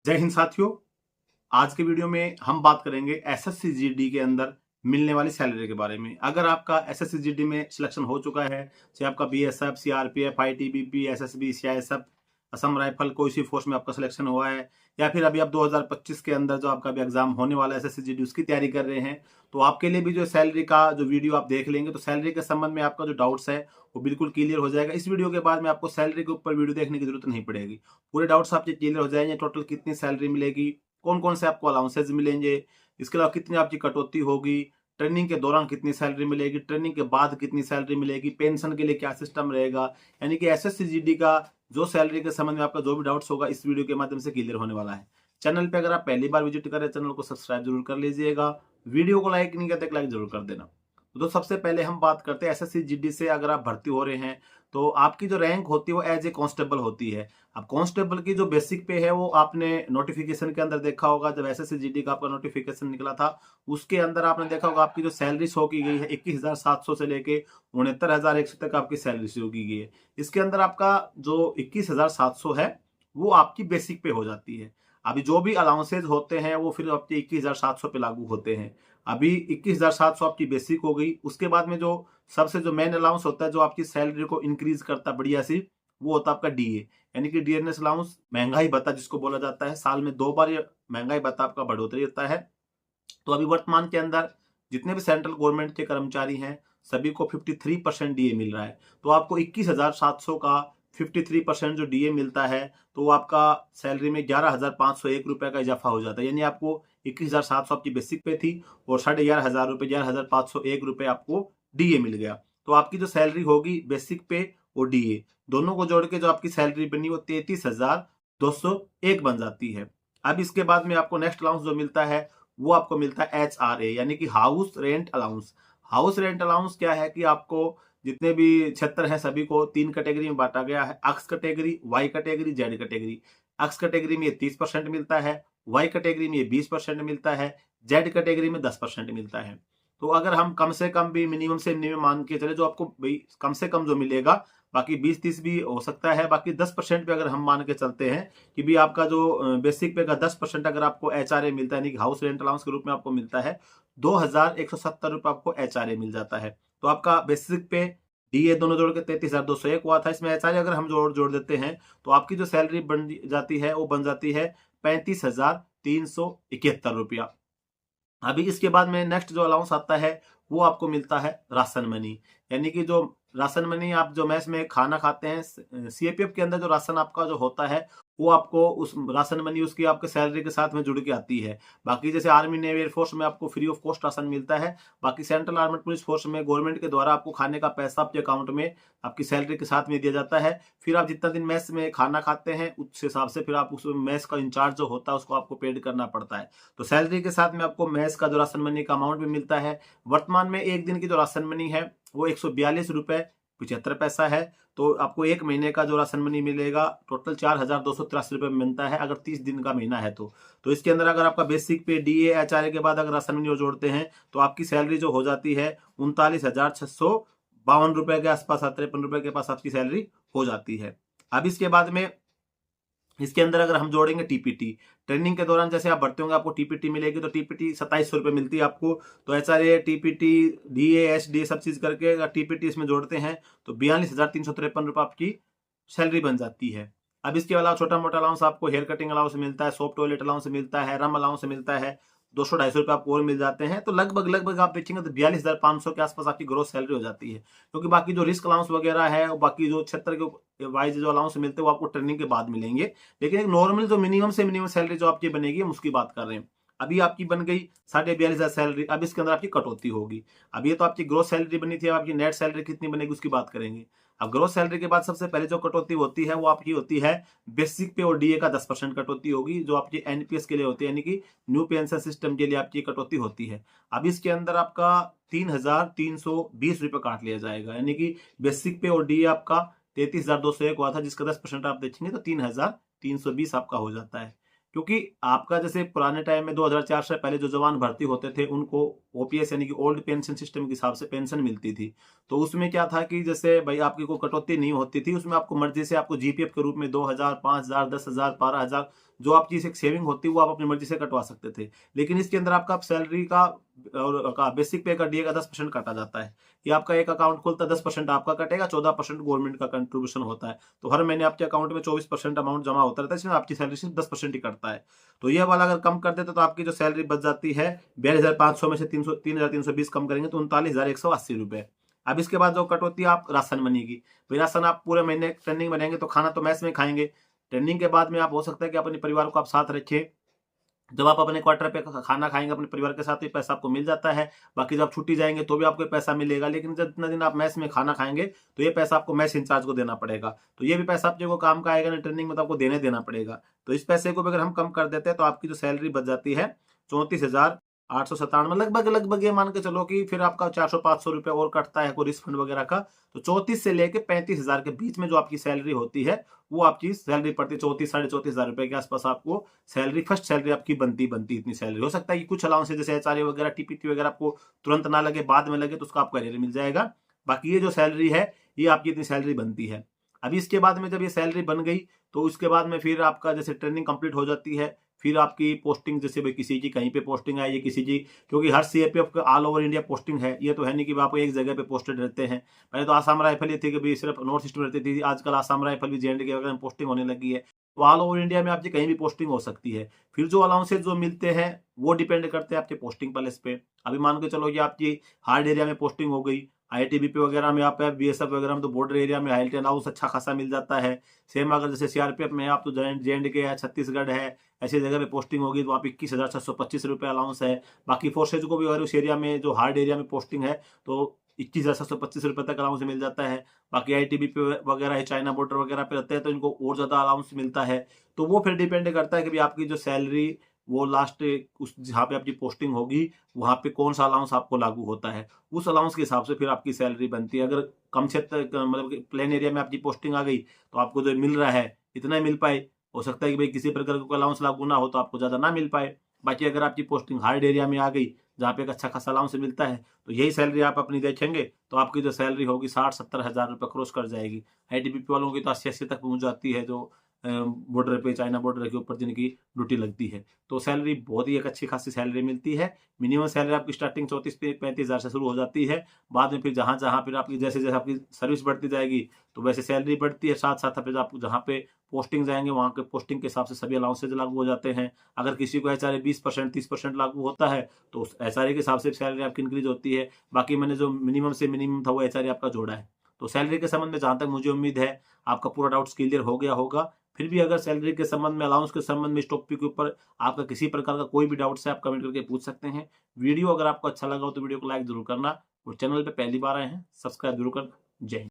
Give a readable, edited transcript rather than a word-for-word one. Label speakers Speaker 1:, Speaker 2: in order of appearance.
Speaker 1: जय हिंद साथियों। आज के वीडियो में हम बात करेंगे एसएससी जीडी के अंदर मिलने वाली सैलरी के बारे में। अगर आपका एसएससी जीडी में सिलेक्शन हो चुका है, चाहे आपका BSF, CRPF, ITBP, SSB, CISF, Assam rifle, कोई सी फोर्स में आपका सिलेक्शन हुआ है, या फिर अभी आप 2025 के अंदर जो आपका अभी एग्जाम होने वाला है एसएससी जीडी उसकी तैयारी कर रहे हैं, तो आपके लिए भी जो सैलरी का जो वीडियो आप देख लेंगे तो सैलरी के संबंध में आपका जो डाउट्स है वो बिल्कुल क्लियर हो जाएगा। इस वीडियो के बाद में आपको सैलरी के ऊपर वीडियो देखने की जरूरत नहीं पड़ेगी। पूरे डाउट्स आपके क्लियर हो जाएंगे। टोटल कितनी सैलरी मिलेगी, कौन कौन से आपको अलाउंसेज मिलेंगे, इसके अलावा कितनी आपकी कटौती होगी, ट्रेनिंग के दौरान कितनी सैलरी मिलेगी, ट्रेनिंग के बाद कितनी सैलरी मिलेगी, पेंशन के लिए क्या सिस्टम रहेगा, यानी कि एसएससी जीडी का जो सैलरी के संबंध में आपका जो भी डाउट्स होगा इस वीडियो के माध्यम से क्लियर होने वाला है। चैनल पे अगर आप पहली बार विजिट करें चैनल को सब्सक्राइब जरूर कर लीजिएगा। वीडियो को लाइक नहीं करते लाइक जरूर कर देना। तो सबसे पहले हम बात करते हैं एसएससी जीडी से अगर आप भर्ती हो रहे हैं तो आपकी जो रैंक होती है वो एज ए कांस्टेबल होती है। अब कांस्टेबल की जो बेसिक पे है वो आपने नोटिफिकेशन के अंदर देखा होगा। जब एसएससी जीडी का आपका नोटिफिकेशन निकला था उसके अंदर आपने देखा होगा आपकी जो सैलरी शो की गई है 21,700 से लेके 69,100 तक आपकी सैलरी शो की गई है। इसके अंदर आपका जो 21,700 है वो आपकी बेसिक पे हो जाती है। अभी जो भी अलाउंसेज होते हैं वो फिर आपके 21,700 पे लागू होते हैं। अभी 21,700 आपकी बेसिक हो गई। उसके बाद में जो सबसे जो मेन अलाउंस होता है जो आपकी सैलरी को इंक्रीज करता बढ़िया सी, वो होता है आपका डीए, यानी कि डियरनेस अलाउंस, महंगाई भत्ता जिसको बोला जाता है। साल में 2 बार ये महंगाई भत्ता आपका बढ़ोतरी होता है। तो अभी वर्तमान के अंदर जितने भी सेंट्रल गवर्नमेंट के कर्मचारी हैं सभी को 53% डीए मिल रहा है। तो आपको 21,700 का 53% जो डीए मिलता है तो वो आपका सैलरी में 11,501 रुपए का इजाफा हो जाता है। यानी आपको 21,700 आपकी बेसिक पे थी और 11,500 रुपए 11,501 रुपए आपको डीए मिल गया। तो आपकी जो सैलरी होगी बेसिक पे और डीए दोनों को जोड़ के जो आपकी सैलरी बनी वो 33,201 बन जाती है। अब इसके बाद में आपको नेक्स्ट अलाउंस जो मिलता है वो आपको मिलता है HRA, यानी कि house rent allowance. House rent allowance क्या है कि आपको जितने भी क्षेत्र हैं सभी को 3 कैटेगरी में बांटा गया है। X category, Y category, Z category. X category में ये 30% मिलता है, वाई कैटेगरी में ये 20% मिलता है, जेड कैटेगरी में 10% मिलता है। तो अगर हम कम से कम भी मिनिमम से मिनिमम मान के चले जो आपको भाई कम से कम जो मिलेगा, बाकी 20-30 भी हो सकता है, बाकी 10% पे अगर हम मान के चलते हैं कि भी आपका जो बेसिक पे का 10% अगर आपको HRA मिलता है, यानी कि हाउस रेंट अलाउंस के रूप में आपको मिलता है, 2,170 रुपए आपको HRA मिल जाता है। तो आपका बेसिक पे डीए दोनों जोड़ के 33,201 हुआ था। इसमें HRA अगर हम जोड़ देते हैं तो आपकी जो सैलरी बन जाती है वो बन जाती है 35,371 रुपया। अभी इसके बाद में नेक्स्ट जो अलाउंस आता है वो आपको मिलता है राशन मनी, यानी कि जो राशन मनी आप जो मैस में खाना खाते हैं सीएपीएफ के अंदर जो राशन आपका जो होता है वो आपको उस राशन मनी उसकी आपके सैलरी के साथ में जुड़ के आती है। बाकी जैसे आर्मी नेवी एयरफोर्स में आपको फ्री ऑफ कॉस्ट राशन मिलता है, बाकी सेंट्रल आर्मड पुलिस फोर्स में गवर्नमेंट के द्वारा आपको खाने का पैसा आपके अकाउंट में आपकी सैलरी के साथ में दिया जाता है। फिर आप जितना दिन मैस में खाना खाते हैं उस हिसाब से फिर आप उस मैस का इंचार्ज जो होता है उसको आपको पेड करना पड़ता है। तो सैलरी के साथ में आपको मैस का जो राशन मनी का अमाउंट भी मिलता है। वर्तमान में एक दिन की जो राशन मनी है वो 142 रुपए 75 पैसा है। तो आपको एक महीने का जो राशन मनी मिलेगा टोटल 4,283 रुपए मिलता है अगर 30 दिन का महीना है तो इसके अंदर अगर आपका बेसिक पे डीए HRA के बाद अगर राशन मनी जोड़ते हैं तो आपकी सैलरी जो हो जाती है 39,652 रुपए के आसपास, 53 रुपए के पास आपकी सैलरी हो जाती है। अब इसके बाद में इसके अंदर अगर हम जोड़ेंगे टीपीटी, ट्रेनिंग के दौरान जैसे आप भर्ती होंगे आपको टीपीटी मिलेगी, तो टीपीटी 2700 रुपए मिलती है आपको। तो HRA, टीपीटी, डीए, HD सब चीज करके अगर टीपीटी इसमें जोड़ते हैं तो 42,353 रुपए आपकी सैलरी बन जाती है। अब इसके अलावा छोटा मोटा अलाउंस आपको हेयर कटिंग अलाउंस मिलता है, सॉफ्ट टॉयलेट अलाउंस मिलता है, रम अलाउंस मिलता है, 200-250 रुपए आपको और मिल जाते हैं। तो लगभग आप देखेंगे तो 42,500 के आसपास आपकी ग्रोथ सैलरी हो जाती है। क्योंकि बाकी जो रिस्क अलाउंस वगैरह है और बाकी जो क्षेत्र के वाइज जो अलाउंस मिलते हैं वो आपको ट्रेनिंग के बाद मिलेंगे। लेकिन एक नॉर्मल जो मिनिमम से मिनिमम सैलरी जो आपकी बनेगी हम उसकी बात कर रहे हैं। अभी आपकी बन गई 42,500 सैलरी। अब इसके अंदर आपकी कटौती होगी। अब ये तो आपकी ग्रोथ सैलरी बनी थी, अब आपकी नेट सैलरी कितनी बनेगी उसकी बात करेंगे। अब ग्रोथ सैलरी के बाद सबसे पहले जो कटौती होती है वो आपकी होती है बेसिक पे और डीए का 10% कटौती होगी जो आपकी एनपीएस के लिए होती है, यानी कि न्यू पेंशन सिस्टम के लिए आपकी कटौती होती है। अब इसके अंदर आपका 3,320 रुपए काट लिया जाएगा, यानी कि बेसिक पे और डीए आपका 33,201 हुआ था जिसका 10% आप देखेंगे तो 3,320 आपका हो जाता है। क्योंकि आपका जैसे पुराने टाइम में 2004 से पहले जो जवान भर्ती होते थे उनको ओपीएस यानी कि ओल्ड पेंशन सिस्टम के हिसाब से पेंशन मिलती थी। तो उसमें क्या था कि जैसे भाई आपकी कोई कटौती नहीं होती थी, उसमें आपको मर्जी से आपको जीपीएफ के रूप में 2,000, 5,000, 10,000, 12,000 जो आपकी एक सेविंग होती है वो आप अपनी मर्जी से कटवा सकते थे। लेकिन इसके अंदर आपका सैलरी का और बेसिक पे का डीए का 10% काटा जाता है। ये आपका एक अकाउंट खुलता है, 10% आपका कटेगा, 14% गवर्नमेंट का कंट्रीब्यूशन होता है। तो हर महीने आपके अकाउंट में 24% अमाउंट जमा होता रहता है, इसमें आपकी सैलरी सिर्फ 10% ही कटता है। तो ये वाला अगर कम कर देते तो आपकी जो सैलरी बच जाती है 42,500 में से 3,320 कम करेंगे तो 39,180 रुपए। अब इसके बाद जो कट होती है आप राशन मनी की, भाई राशन आप पूरे महीने ट्रेनिंग बनेंगे तो खाना तो मैस में खाएंगे। ट्रेनिंग के बाद में आप हो सकता है कि अपने परिवार को आप साथ रखें। जब आप अपने क्वार्टर पे खाना खाएंगे अपने परिवार के साथ, ही पैसा आपको मिल जाता है। बाकी जब आप छुट्टी जाएंगे तो भी आपको पैसा मिलेगा, लेकिन जब जितना दिन आप मैस में खाना खाएंगे तो ये पैसा आपको मैस इंचार्ज को देना पड़ेगा। तो ये भी पैसा अपने को काम का आएगा ना, ट्रेनिंग में तो आपको देना पड़ेगा। तो इस पैसे को भी अगर हम कम कर देते हैं तो आपकी जो सैलरी बच जाती है 34,897, लगभग ये मान के चलो कि फिर आपका 400-500 रुपए और कटता है कोई रिस्क वगैरह का। तो 34 से लेके 35,000 के बीच में जो आपकी सैलरी होती है वो आपकी सैलरी पड़ती है 34-34,500 रुपए के आसपास आपको सैलरी, फर्स्ट सैलरी आपकी बनती इतनी सैलरी। हो सकता है कि कुछ अलाउंस जैसे एचआरए वगैरह, टीपीटी वगैरह आपको तुरंत ना लगे, बाद में लगे तो उसका आपको एरियर मिल जाएगा। बाकी ये जो सैलरी है ये आपकी इतनी सैलरी बनती है। अभी इसके बाद में जब ये सैलरी बन गई तो उसके बाद में फिर आपका जैसे ट्रेनिंग कंप्लीट हो जाती है, फिर आपकी पोस्टिंग, जैसे भाई किसी की कहीं पे पोस्टिंग आई है, किसी की, क्योंकि हर सीआरपीएफ का ऑल ओवर इंडिया पोस्टिंग है, ये तो है नहीं कि आप एक जगह पे पोस्टेड रहते हैं। पहले तो आसाम राइफल ये थी कि भाई सिर्फ नॉर्थ ईस्ट में रहती थी, आजकल आसाम राइफल भी जेएंडके वगैरह में पोस्टिंग होने लगी है। तो ऑल ओवर इंडिया में आपकी कहीं भी पोस्टिंग हो सकती है। फिर जो अलाउंसेज जो मिलते हैं वो डिपेंड करते हैं आपके पोस्टिंग प्लेस पे। अभी मान के चलो कि आपकी हार्ड एरिया में पोस्टिंग हो गई, आईटीबीपी वगैरह में आप है, बीएसएफ वगैरह में तो बॉर्डर एरिया में हाई अलाउंस अच्छा खासा मिल जाता है। सेम अगर जैसे सीआरपीएफ में आप तो जेएंडके है, छत्तीसगढ़ है, ऐसी जगह पे पोस्टिंग होगी तो आप 21,625 रुपये अलाउंस है। बाकी फोर्सेज को भी और उस एरिया में जो हार्ड एरिया में पोस्टिंग है तो 21,725 रुपये तक अलाउंस मिल जाता है। बाकी आईटीबीपी वगैरह है, चाइना बॉर्डर वगैरह पे रहते हैं तो इनको और ज्यादा अलाउंस मिलता है। तो वो फिर डिपेंड करता है कि आपकी जो सैलरी वो लास्ट उस जहाँ पे आपकी पोस्टिंग होगी वहां पे कौन सा अलाउंस आपको लागू होता है, उस अलाउंस के हिसाब से फिर आपकी सैलरी बनती है। अगर कम क्षेत्र मतलब प्लेन एरिया में आपकी पोस्टिंग आ गई तो आपको जो मिल रहा है इतना ही मिल पाए। हो सकता है कि भाई किसी प्रकार का अलाउंस लागू ना हो तो आपको ज्यादा ना मिल पाए। बाकी अगर आपकी पोस्टिंग हार्ड एरिया में आ गई जहाँ पे एक अच्छा खासा अलाउंस मिलता है तो यही सैलरी आप अपनी देखेंगे तो आपकी जो सैलरी होगी 60-70 हजार रुपये क्रॉस कर जाएगी। आईटीबीपी वालों की तो 80-80 तक पहुंच जाती है, जो बॉर्डर पे, चाइना बॉर्डर के ऊपर जिनकी ड्यूटी लगती है। तो सैलरी बहुत ही एक अच्छी खासी सैलरी मिलती है। मिनिमम सैलरी आपकी स्टार्टिंग 34-35 हजार से शुरू हो जाती है। बाद में फिर जहाँ जहाँ फिर आपकी जैसे जैसे आपकी सर्विस बढ़ती जाएगी तो वैसे सैलरी बढ़ती है। साथ साथ फिर आप जहाँ पे पोस्टिंग जाएंगे वहाँ के पोस्टिंग के हिसाब से सभी अलाउंसेज लागू हो जाते हैं। अगर किसी को एचआरए 20% 30% लागू होता है तो एचआरए के हिसाब से सैलरी आपकी इंक्रीज होती है। बाकी मैंने जो मिनिमम से मिनिमम था वो एचआरए आपका जोड़ा है। तो सैलरी के संबंध में जहां तक मुझे उम्मीद है आपका पूरा डाउट्स क्लियर हो गया होगा। फिर भी अगर सैलरी के संबंध में, अलाउंस के संबंध में, इस टॉपिक के ऊपर आपका किसी प्रकार का कोई भी डाउट्स है आप कमेंट करके पूछ सकते हैं। वीडियो अगर आपको अच्छा लगा हो तो वीडियो को लाइक जरूर करना, और चैनल पे पहली बार आए हैं सब्सक्राइब जरूर करना। जय हिंद।